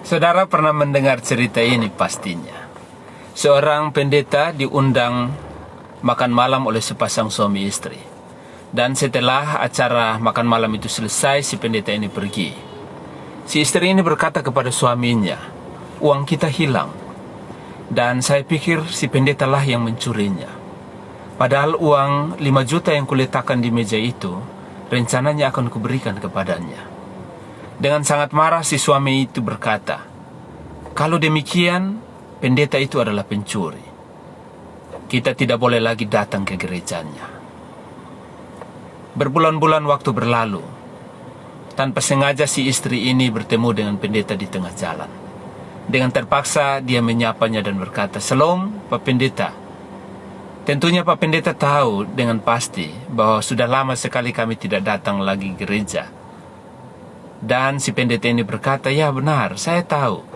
Saudara pernah mendengar cerita ini pastinya. Seorang pendeta diundang makan malam oleh sepasang suami istri. Dan setelah acara makan malam itu selesai, si pendeta ini pergi. Si istri ini berkata kepada suaminya, "Uang kita hilang. Dan saya pikir si pendeta lah yang mencurinya. Padahal uang 5 juta yang kuletakkan di meja itu, rencananya akan kuberikan kepadanya." Dengan sangat marah si suami itu berkata, "Kalau demikian, pendeta itu adalah pencuri. Kita tidak boleh lagi datang ke gerejanya." Berbulan-bulan waktu berlalu. Tanpa sengaja si istri ini bertemu dengan pendeta di tengah jalan. Dengan terpaksa dia menyapanya dan berkata, "Shalom, Pak Pendeta." Tentunya Pak Pendeta tahu dengan pasti bahwa sudah lama sekali kami tidak datang lagi gereja. Dan si pendeta ini berkata, "Ya benar, saya tahu.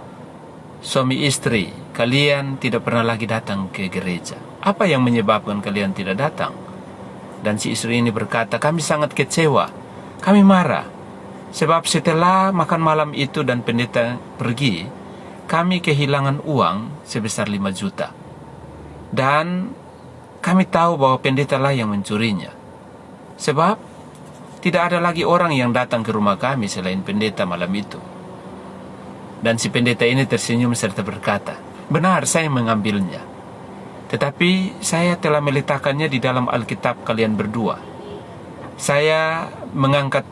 Suami istri, kalian tidak pernah lagi datang ke gereja. Apa yang menyebabkan kalian tidak datang?" Dan si istri ini berkata, "Kami sangat kecewa. Kami marah. Sebab setelah makan malam itu dan pendeta pergi, kami kehilangan uang sebesar 5 juta. Dan kami tahu bahwa pendeta lah yang mencurinya. Sebab tidak ada lagi orang yang datang ke rumah kami selain pendeta malam itu." Dan si pendeta ini tersenyum serta berkata, "Benar, saya mengambilnya. Tetapi saya telah meletakkannya di dalam Alkitab kalian berdua. Saya mengambil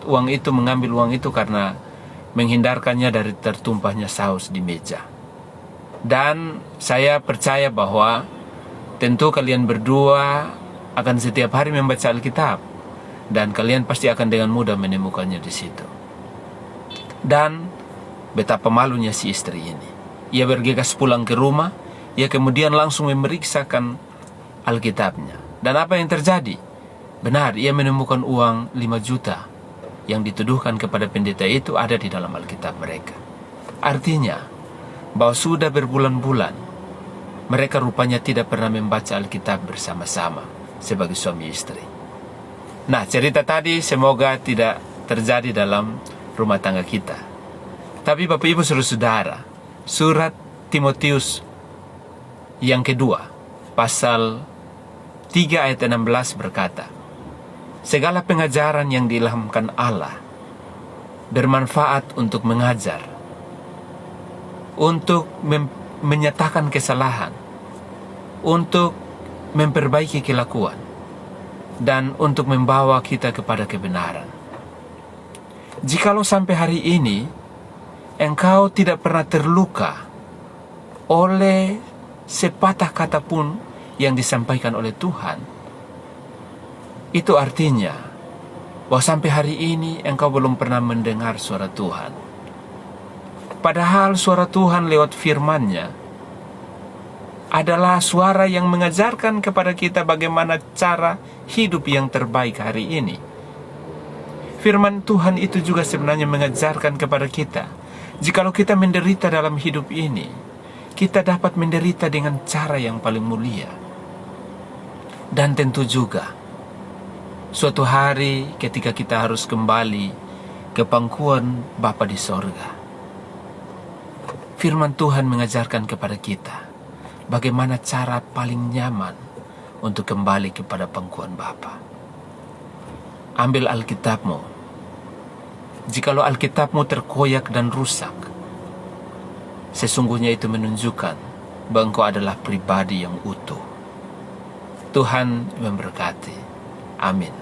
uang itu karena menghindarkannya dari tertumpahnya saus di meja. Dan saya percaya bahwa tentu kalian berdua akan setiap hari membaca Alkitab. Dan kalian pasti akan dengan mudah menemukannya di situ." Dan betapa malunya si istri ini. Ia bergegas pulang ke rumah. Ia kemudian langsung memeriksakan Alkitabnya. Dan apa yang terjadi? Benar, ia menemukan uang 5 juta yang dituduhkan kepada pendeta itu ada di dalam Alkitab mereka. Artinya bahwa sudah berbulan-bulan mereka rupanya tidak pernah membaca Alkitab bersama-sama sebagai suami istri. Nah, cerita tadi semoga tidak terjadi dalam rumah tangga kita. Tapi Bapak Ibu Saudara, surat Timotius yang kedua, pasal 3 ayat 16 berkata, "Segala pengajaran yang diilhamkan Allah bermanfaat untuk mengajar, untuk menyatakan kesalahan, untuk memperbaiki kelakuan, dan untuk membawa kita kepada kebenaran." Jikalau sampai hari ini engkau tidak pernah terluka oleh sepatah kata pun yang disampaikan oleh Tuhan, itu artinya bahwa sampai hari ini engkau belum pernah mendengar suara Tuhan. Padahal suara Tuhan lewat firman-Nya adalah suara yang mengajarkan kepada kita bagaimana cara hidup yang terbaik hari ini. Firman Tuhan itu juga sebenarnya mengajarkan kepada kita, jikalau kita menderita dalam hidup ini, kita dapat menderita dengan cara yang paling mulia. Dan tentu juga suatu hari ketika kita harus kembali ke pangkuan Bapa di sorga, firman Tuhan mengajarkan kepada kita bagaimana cara paling nyaman untuk kembali kepada pangkuan Bapa. Ambil Alkitabmu. Jikalau Alkitabmu terkoyak dan rusak, sesungguhnya itu menunjukkan bahwa engkau adalah pribadi yang utuh. Tuhan memberkati. Amin.